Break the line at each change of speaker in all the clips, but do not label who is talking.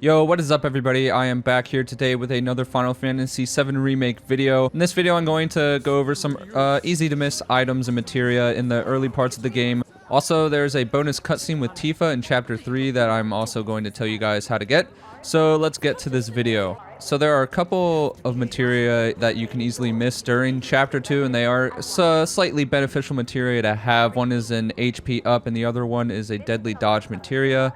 Yo, what is up everybody? I am back here today with another Final Fantasy VII Remake video. In this video I'm going to go over some easy to miss items and materia in the early parts of the game. Also, there's a bonus cutscene with Tifa in Chapter 3 that I'm also going to tell you guys how to get. So let's get to this video. So there are a couple of materia that you can easily miss during Chapter 2, and they are slightly beneficial materia to have. One is an HP up and the other one is a deadly dodge materia.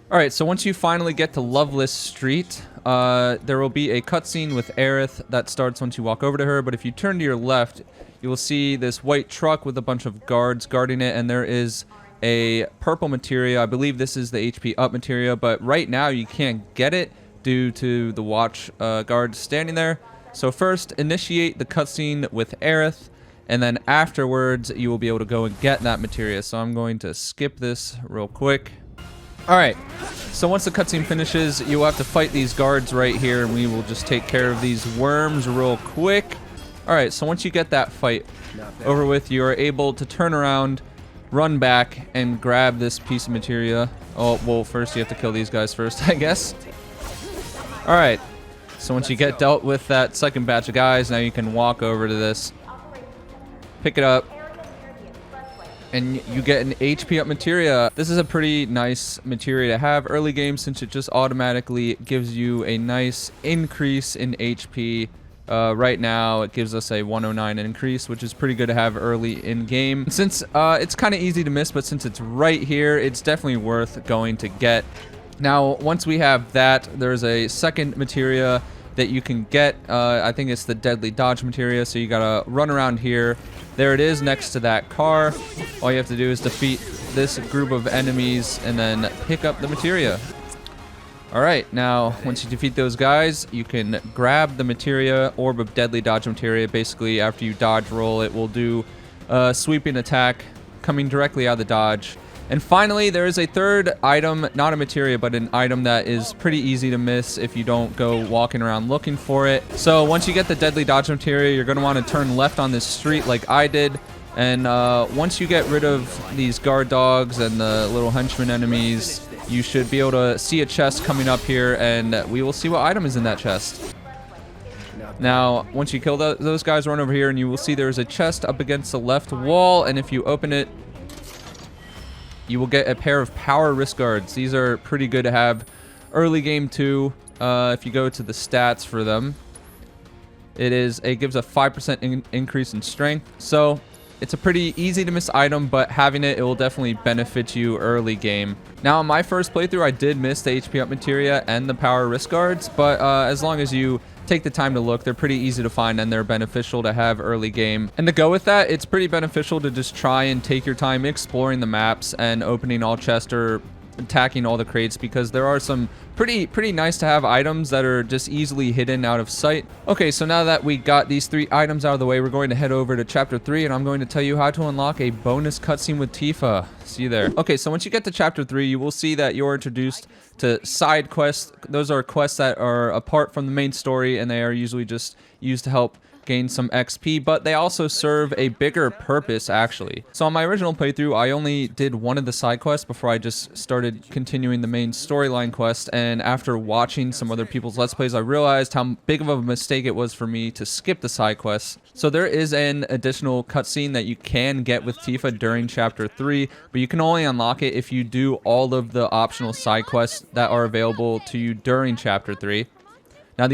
Alright, so once you finally get to Loveless Street, there will be a cutscene with Aerith that starts once you walk over to her, but if you turn to your left, you will see this white truck with a bunch of guards guarding it, and there is a purple materia. I believe this is the HP up materia, but right now you can't get it due to the watch guards standing there. So first, initiate the cutscene with Aerith, and then afterwards, you will be able to go and get that materia. So I'm going to skip this real quick. Alright, so once the cutscene finishes, you'll have to fight these guards right here, and we will just take care of these worms real quick. Alright, so once you get that fight over with, you are able to turn around, run back, and grab this piece of materia. Oh, well, first you have to kill these guys first, I guess. Alright, so once you get dealt with that second batch of guys, now you can walk over to this, pick it up, and you get an HP up materia. This is a pretty nice materia to have early game since it just automatically gives you a nice increase in HP. Right now it gives us a 109 increase, which is pretty good to have early in game. Since it's kind of easy to miss, but since it's right here, it's definitely worth going to get. Now, once we have that, there's a second materia that you can get. I think it's the deadly dodge materia, so you gotta run around here. There it is next to that car. All you have to do is defeat this group of enemies and then pick up the materia. Alright, now once you defeat those guys, you can grab the materia, orb of deadly dodge materia. Basically, after you dodge roll, it will do a sweeping attack coming directly out of the dodge. And finally, there is a third item, not a materia, but an item that is pretty easy to miss if you don't go walking around looking for it. So once you get the deadly dodge materia, you're going to want to turn left on this street like I did. And once you get rid of these guard dogs and the little henchman enemies, you should be able to see a chest coming up here, and we will see what item is in that chest. Now, once you kill those guys, run over here, and you will see there's a chest up against the left wall, and if you open it, you will get a pair of power wrist guards. These are pretty good to have early game too. If you go to the stats for them, it gives a 5% increase in strength. So it's a pretty easy to miss item, but having it will definitely benefit you early game. Now, in my first playthrough, I did miss the HP up materia and the power wrist guards, but as long as you take the time to look, they're pretty easy to find and they're beneficial to have early game. And to go with that, it's pretty beneficial to just try and take your time exploring the maps and opening all chests or attacking all the crates, because there are some pretty nice to have items that are just easily hidden out of sight. Okay, so now that we got these 3 items out of the way, we're going to head over to Chapter 3, and I'm going to tell you how to unlock a bonus cutscene with Tifa. See you there. Okay, so once you get to Chapter 3, you will see that you're introduced to side quests. Those are quests that are apart from the main story, and they are usually just used to help gain some XP, but they also serve a bigger purpose actually. So on my original playthrough, I only did one of the side quests before I just started continuing the main storyline quest, and after watching some other people's Let's Plays, I realized how big of a mistake it was for me to skip the side quests. So there is an additional cutscene that you can get with Tifa during Chapter 3, but you can only unlock it if you do all of the optional side quests that are available to you during Chapter 3. Now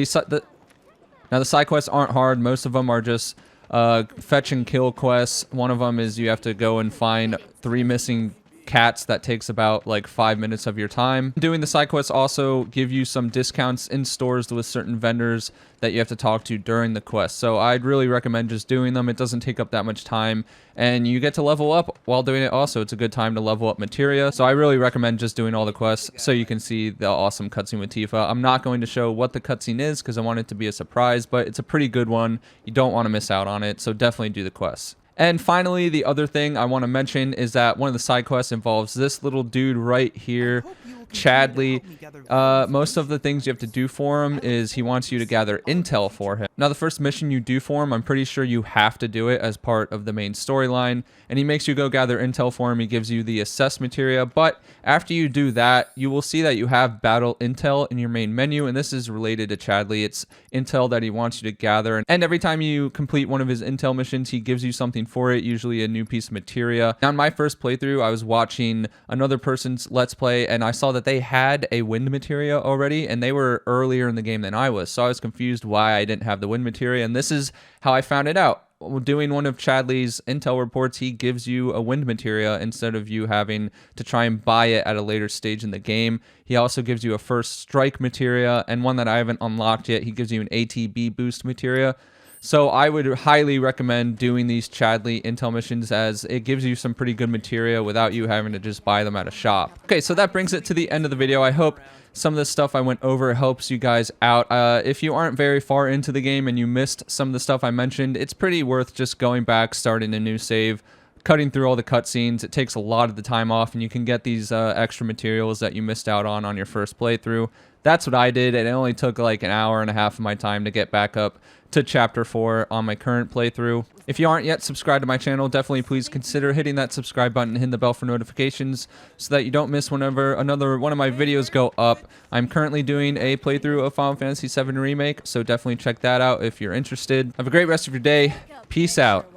the side quests aren't hard. Most of them are just fetch and kill quests. One of them is you have to go and find 3 missing cats. That takes about like 5 minutes of your time. Doing the side quests also give you some discounts in stores with certain vendors that you have to talk to during the quest. So I'd really recommend just doing them. It doesn't take up that much time, and you get to level up while doing it also. It's a good time to level up materia. So I really recommend just doing all the quests so you can see the awesome cutscene with Tifa. I'm not going to show what the cutscene is because I want it to be a surprise, but it's a pretty good one. You don't want to miss out on it, so definitely do the quests. And finally, the other thing I want to mention is that one of the side quests involves this little dude right here. Chadli. Most of the things you have to do for him is he wants you to gather intel for him. Now, the first mission you do for him, I'm pretty sure you have to do it as part of the main storyline, and he makes you go gather intel for him. He gives you the assess materia, but after you do that, you will see that you have battle intel in your main menu, and this is related to Chadli. It's intel that he wants you to gather, and every time you complete one of his intel missions, he gives you something for it, usually a new piece of materia. Now, in my first playthrough, I was watching another person's Let's Play, and I saw that they had a wind materia already, and they were earlier in the game than I was, so I was confused why I didn't have the wind materia, and this is how I found it out. Doing one of Chadli's intel reports, he gives you a wind materia instead of you having to try and buy it at a later stage in the game. He also gives you a first strike materia, and one that I haven't unlocked yet, he gives you an ATB boost materia. So I would highly recommend doing these Chadli intel missions, as it gives you some pretty good materia without you having to just buy them at a shop. Okay, so that brings it to the end of the video. I hope some of the stuff I went over helps you guys out. If you aren't very far into the game and you missed some of the stuff I mentioned, it's pretty worth just going back, starting a new save, cutting through all the cutscenes. It takes a lot of the time off, and you can get these extra materials that you missed out on your first playthrough. That's what I did, and it only took like an hour and a half of my time to get back up to Chapter 4 on my current playthrough. If you aren't yet subscribed to my channel, definitely please consider hitting that subscribe button and hitting the bell for notifications so that you don't miss whenever another one of my videos go up. I'm currently doing a playthrough of Final Fantasy VII Remake, so definitely check that out if you're interested. Have a great rest of your day. Peace out.